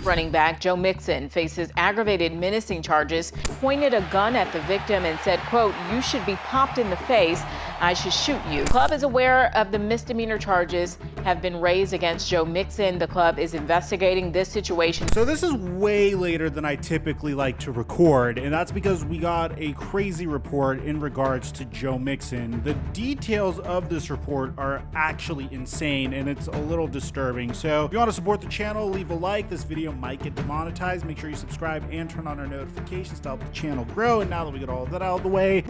Running back Joe Mixon faces aggravated menacing charges, pointed a gun at the victim and said, quote, "You should be popped in the face. I should shoot you." The club is aware of the misdemeanor charges have been raised against Joe Mixon. The club is investigating this situation. So this is way later than I typically like to record, and that's because we got a crazy report in regards to Joe Mixon. The details of this report are actually insane, and it's a little disturbing. So if you want to support the channel, leave a like. This video might get demonetized. Make sure you subscribe and turn on our notifications to help the channel grow. And now that we get all of that out of the way,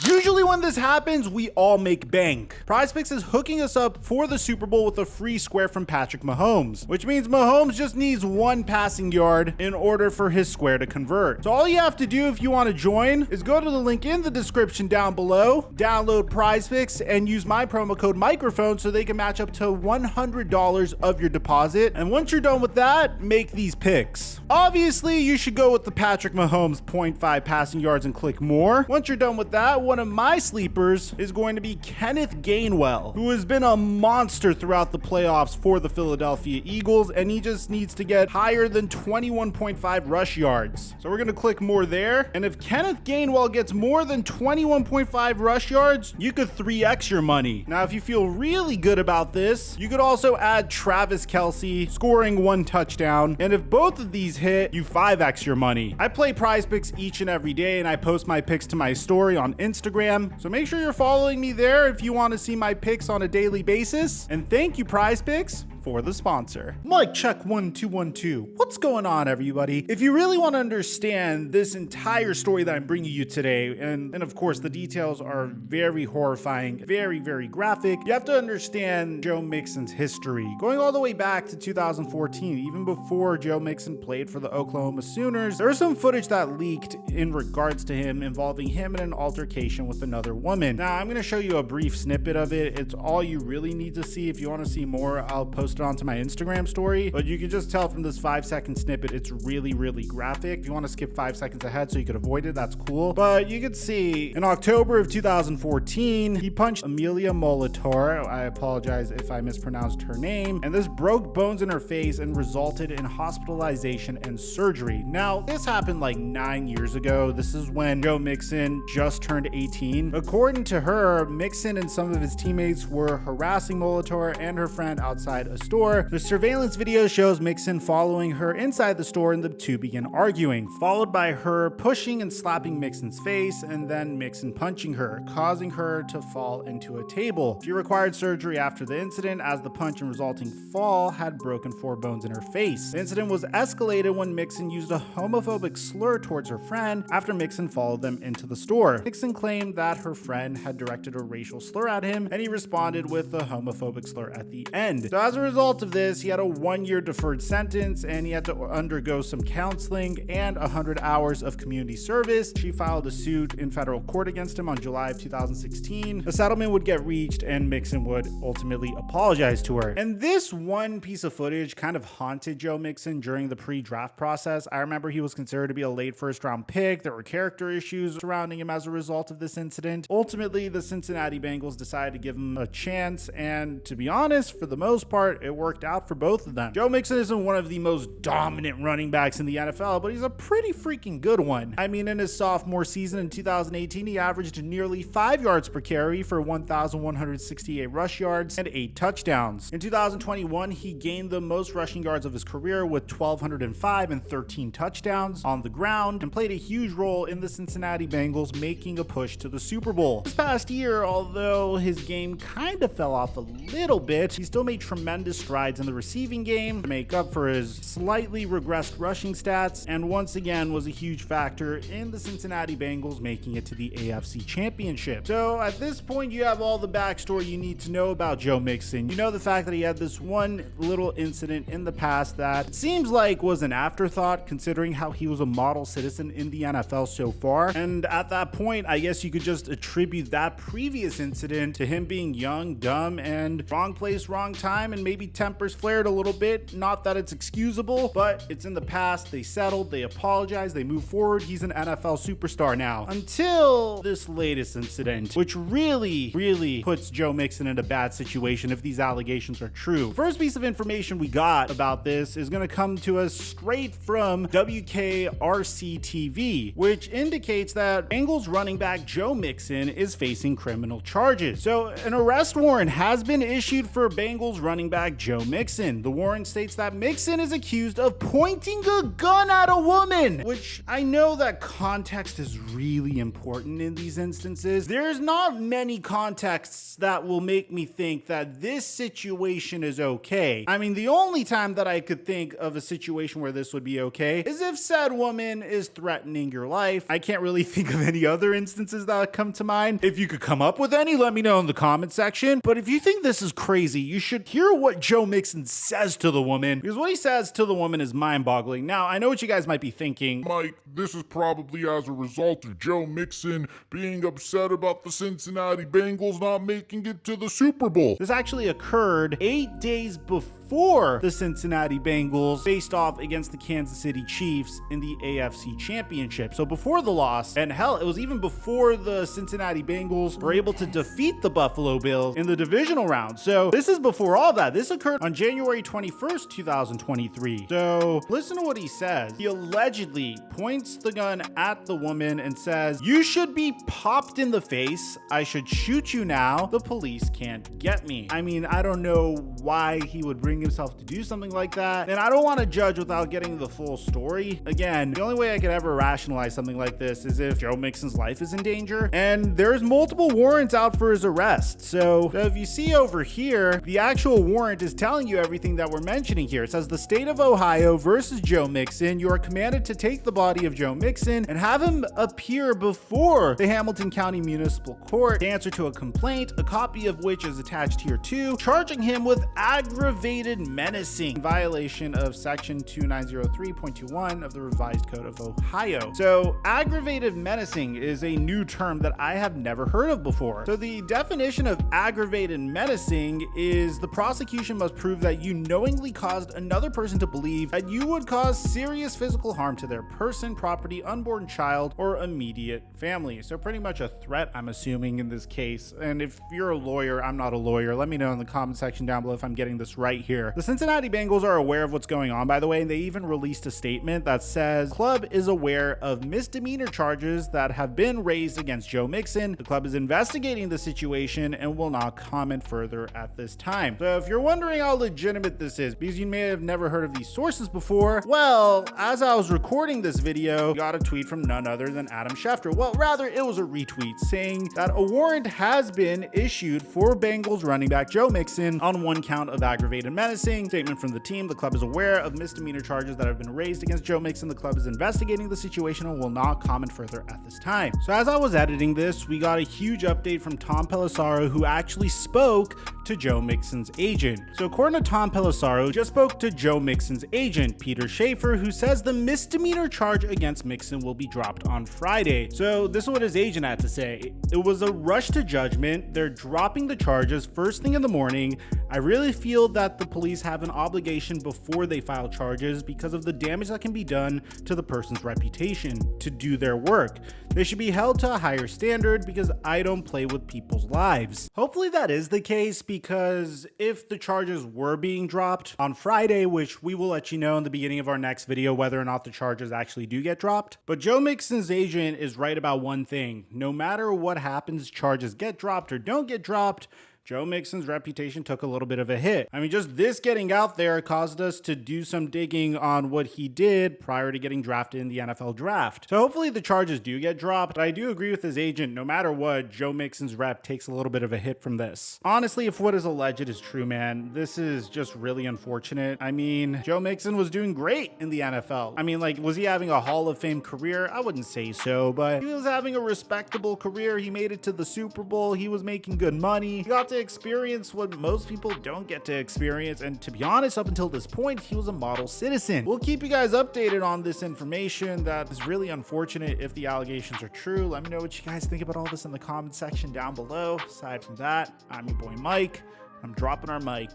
usually when this happens, we all make bank. PrizePicks is hooking us up for the Super Bowl with a free square from Patrick Mahomes, which means Mahomes just needs one passing yard in order for his square to convert. So all you have to do if you want to join is go to the link in the description down below, download PrizePicks, and use my promo code Microphone so they can match up to $100 of your deposit. And once you're done with that, make these picks. Obviously, you should go with the Patrick Mahomes 0.5 passing yards and click more. Once you're done with that, one of my sleepers is going to be Kenneth Gainwell, who has been a monster throughout the playoffs for the Philadelphia Eagles, and he just needs to get higher than 21.5 rush yards. So we're going to click more there, and if Kenneth Gainwell gets more than 21.5 rush yards, you could 3x your money. Now, if you feel really good about this, you could also add Travis Kelce scoring 1 touchdown, and if both of these hit, you 5x your money. I play PrizePicks each and every day, and I post my picks to my story on Instagram. So make sure you're following me there if you want to see my picks on a daily basis. And thank you, PrizePicks, for the sponsor. Mic check 1 2 1 2. What's going on, everybody? If you really want to understand this entire story that I'm bringing you today, and of course the details are very horrifying, very graphic, you have to understand Joe Mixon's history, going all the way back to 2014, even before Joe Mixon played for the Oklahoma Sooners. There was some footage that leaked in regards to him involving him in an altercation with another woman. Now, I'm going to show you a brief snippet of it. It's all you really need to see. If you want to see more, I'll post it onto my Instagram story, but you can just tell from this 5-second snippet, it's really graphic. If you want to skip 5 seconds ahead so you could avoid it, that's cool. But you can see in October of 2014, he punched Amelia Molitor. I apologize if I mispronounced her name. And this broke bones in her face and resulted in hospitalization and surgery. Now, this happened like 9 years ago. This is when Joe Mixon just turned 18. According to her, Mixon and some of his teammates were harassing Molitor and her friend outside a store. The surveillance video shows Mixon following her inside the store and the two begin arguing, followed by her pushing and slapping Mixon's face and then Mixon punching her, causing her to fall into a table. She required surgery after the incident as the punch and resulting fall had broken 4 bones in her face. The incident was escalated when Mixon used a homophobic slur towards her friend after Mixon followed them into the store. Mixon claimed that her friend had directed a racial slur at him and he responded with a homophobic slur at the end. So as a result of this, he had a 1-year deferred sentence and he had to undergo some counseling and 100 hours of community service. She filed a suit in federal court against him on July of 2016. A settlement would get reached and Mixon would ultimately apologize to her. And this one piece of footage kind of haunted Joe Mixon during the pre-draft process. I remember he was considered to be a late first-round pick. There were character issues surrounding him as a result of this incident. Ultimately, the Cincinnati Bengals decided to give him a chance, and to be honest, for the most part, it worked out for both of them. Joe Mixon isn't one of the most dominant running backs in the NFL, but he's a pretty freaking good one. I mean, in his sophomore season in 2018, he averaged nearly 5 yards per carry for 1,168 rush yards and 8 touchdowns. In 2021, he gained the most rushing yards of his career with 1,205 and 13 touchdowns on the ground and played a huge role in the Cincinnati Bengals making a push to the Super Bowl. This past year, although his game kind of fell off a little bit, he still made tremendous strides in the receiving game to make up for his slightly regressed rushing stats, and once again was a huge factor in the Cincinnati Bengals making it to the AFC Championship. So at this point, you have all the backstory you need to know about Joe Mixon. You know the fact that he had this one little incident in the past that seems like was an afterthought considering how he was a model citizen in the NFL so far. And at that point, I guess you could just attribute that previous incident to him being young, dumb, and wrong place, wrong time, and maybe maybe tempers flared a little bit. Not that it's excusable, but it's in the past. They settled, they apologized, they moved forward. He's an NFL superstar now. Until this latest incident, which really puts Joe Mixon in a bad situation if these allegations are true. First piece of information we got about this is going to come to us straight from WKRC TV, which indicates that Bengals running back Joe Mixon is facing criminal charges. So an arrest warrant has been issued for Bengals running back Joe Mixon. The warrant states that Mixon is accused of pointing a gun at a woman, which I know that context is really important in these instances. There's not many contexts that will make me think that this situation is okay. I mean, the only time that I could think of a situation where this would be okay is if said woman is threatening your life. I can't really think of any other instances that come to mind. If you could come up with any, let me know in the comment section. But if you think this is crazy, you should hear what Joe Mixon says to the woman, because what he says to the woman is mind-boggling. Now, I know what you guys might be thinking. Mike, this is probably as a result of Joe Mixon being upset about the Cincinnati Bengals not making it to the Super Bowl. This actually occurred 8 days before the Cincinnati Bengals faced off against the Kansas City Chiefs in the AFC Championship. So before the loss, and hell, it was even before the Cincinnati Bengals were able to defeat the Buffalo Bills in the divisional round. So this is before all that. This occurred on January 21st, 2023. So listen to what he says. He allegedly points the gun at the woman and says, "You should be popped in the face. I should shoot you now. The police can't get me." I mean, I don't know why he would bring himself to do something like that. And I don't want to judge without getting the full story. Again, the only way I could ever rationalize something like this is if Joe Mixon's life is in danger. And there's multiple warrants out for his arrest. So if you see over here, the actual warrant is telling you everything that we're mentioning here. It says the state of Ohio versus Joe Mixon. You are commanded to take the body of Joe Mixon and have him appear before the Hamilton County Municipal Court to answer to a complaint, a copy of which is attached here too, charging him with aggravated menacing in violation of section 2903.21 of the revised code of Ohio. So aggravated menacing is a new term that I have never heard of before. So the definition of aggravated menacing is the prosecution must prove that you knowingly caused another person to believe that you would cause serious physical harm to their person, property, unborn child, or immediate family. So pretty much a threat, I'm assuming, in this case. And if you're a lawyer, I'm not a lawyer, let me know in the comment section down below if I'm getting this right here. The Cincinnati Bengals are aware of what's going on, by the way, and they even released a statement that says, "Club is aware of misdemeanor charges that have been raised against Joe Mixon. The club is investigating the situation and will not comment further at this time." So if you're wondering how legitimate this is, because you may have never heard of these sources before, well, as I was recording this video, I got a tweet from none other than Adam Schefter. Well, rather, it was a retweet saying that a warrant has been issued for Bengals running back Joe Mixon on one count of aggravated menacing. Statement from the team: the club is aware of misdemeanor charges that have been raised against Joe Mixon. The club is investigating the situation and will not comment further at this time. So as I was editing this, we got a huge update from Tom Pelissaro, who actually spoke to Joe Mixon's agent. So according to Tom Pelissaro, just spoke to Joe Mixon's agent, Peter Schaefer, who says the misdemeanor charge against Mixon will be dropped on Friday. So this is what his agent had to say. "It was a rush to judgment. They're dropping the charges first thing in the morning. I really feel that the police have an obligation before they file charges because of the damage that can be done to the person's reputation to do their work. They should be held to a higher standard because I don't play with people's lives." Hopefully that is the case, because if the charges were being dropped on Friday, which we will let you know in the beginning of our next video whether or not the charges actually do get dropped. But Joe Mixon's agent is right about one thing: no matter what happens, charges get dropped or don't get dropped, Joe Mixon's reputation took a little bit of a hit. I mean, just this getting out there caused us to do some digging on what he did prior to getting drafted in the NFL draft. So hopefully the charges do get dropped, but I do agree with his agent. No matter what, Joe Mixon's rep takes a little bit of a hit from this. Honestly, if what is alleged is true, man, this is just really unfortunate. I mean, Joe Mixon was doing great in the NFL. I mean, like, was he having a Hall of Fame career? I wouldn't say so, but he was having a respectable career. He made it to the Super Bowl. He was making good money. He got to experience what most people don't get to experience, and to be honest, up until this point, he was a model citizen. We'll keep you guys updated on this information. That is really unfortunate if the allegations are true. Let me know what you guys think about all this in the comment section down below. Aside from that, I'm your boy Mike. I'm dropping our mic.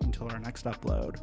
until our next upload.